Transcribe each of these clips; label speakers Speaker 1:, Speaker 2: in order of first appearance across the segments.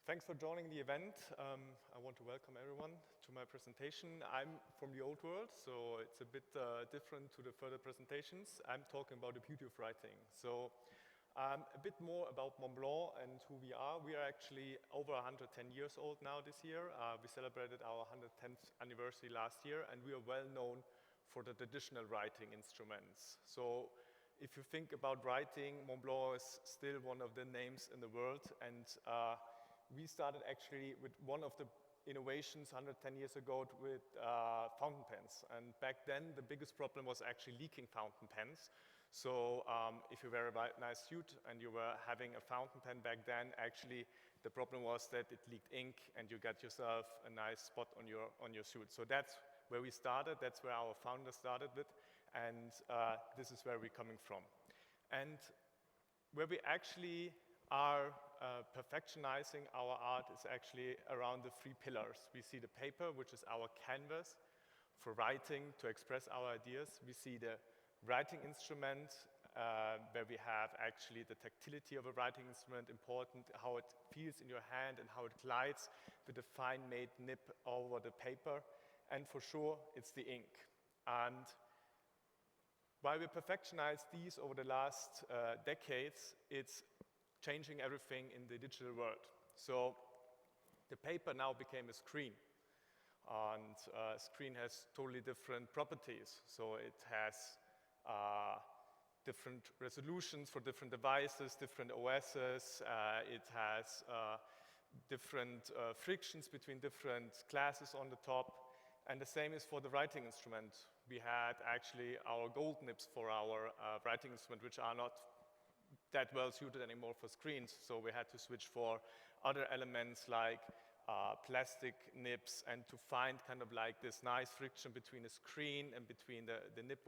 Speaker 1: Thanks for joining the event. I want to welcome everyone to my presentation. I'm from the old world, so it's a bit different to the further presentations. I'm talking about the beauty of writing. So a bit more about Montblanc and who we are. We are actually over 110 years old now this year. We celebrated our 110th anniversary last year, and we are well known for the traditional writing instruments. So if you think about writing, Montblanc is still one of the names in the world, and we started actually with one of the innovations 110 years ago with fountain pens. And back then, the biggest problem was actually leaking fountain pens. So if you wear a nice suit and you were having a fountain pen back then, actually the problem was that it leaked ink and you got yourself a nice spot on your suit. So that's where we started. That's where our founder started with. And this is where we're coming from. And where we actually are perfectionizing our art is actually around the three pillars. We see the paper, which is our canvas for writing to express our ideas. We see the writing instrument, where we have actually the tactility of a writing instrument important, how it feels in your hand and how it glides with a fine-made nib over the paper. And for sure, it's the ink. And while we perfectionized these over the last decades, it's changing everything in the digital world. So the paper now became a screen, and a screen has totally different properties. So it has different resolutions for different devices, different OSs. It has different frictions between different classes on the top. And the same is for the writing instrument. We had actually our gold nibs for our writing instrument, which are not that well suited anymore for screens, so we had to switch for other elements like plastic nibs, and to find kind of like this nice friction between the screen and between the nib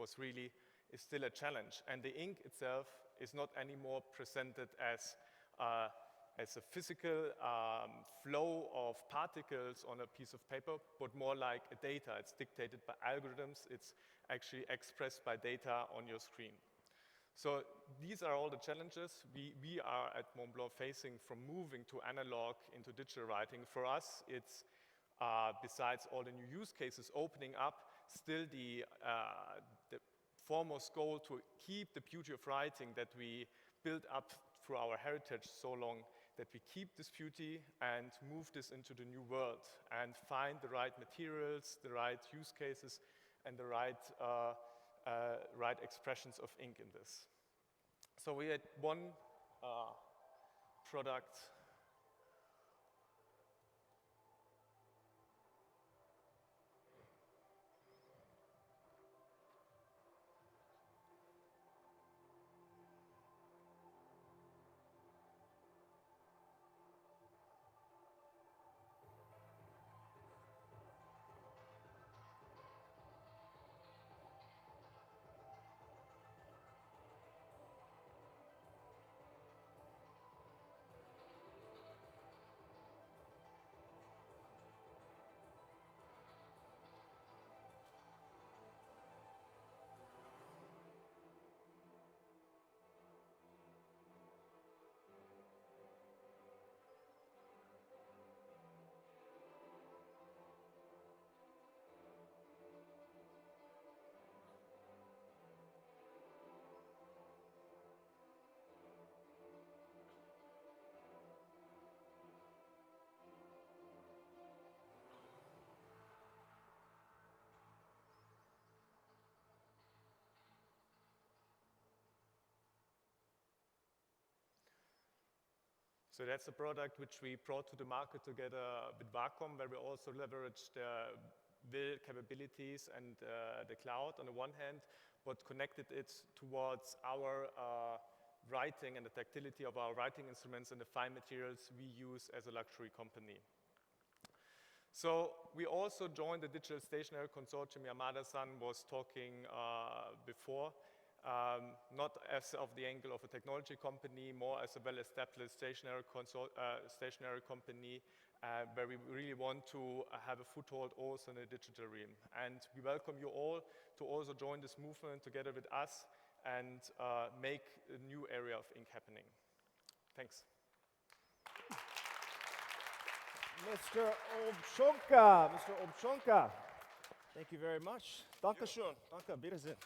Speaker 1: is still a challenge. And the ink itself is not anymore presented as a physical flow of particles on a piece of paper, but more like a data. It's dictated by algorithms. It's actually expressed by data on your screen. So these are all the challenges we are at Montblanc facing from moving to analog into digital writing. For us, it's, besides all the new use cases opening up, still the foremost goal to keep the beauty of writing that we built up through our heritage so long, that we keep this beauty and move this into the new world and find the right materials, the right use cases, and the right expressions of ink in this. So we had one product. So that's a product which we brought to the market together with Wacom, where we also leveraged the capabilities and the cloud on the one hand, but connected it towards our writing and the tactility of our writing instruments and the fine materials we use as a luxury company. So we also joined the Digital Stationery Consortium Yamada-san was talking before. Not as of the angle of a technology company, more as a well-established stationery company, where we really want to have a foothold also in the digital realm. And we welcome you all to also join this movement together with us and make a new area of ink happening. Thanks.
Speaker 2: Mr. Obschonka. Mr. Obschonka. Thank you very much. Danke schön. Danke. Wiedersehen.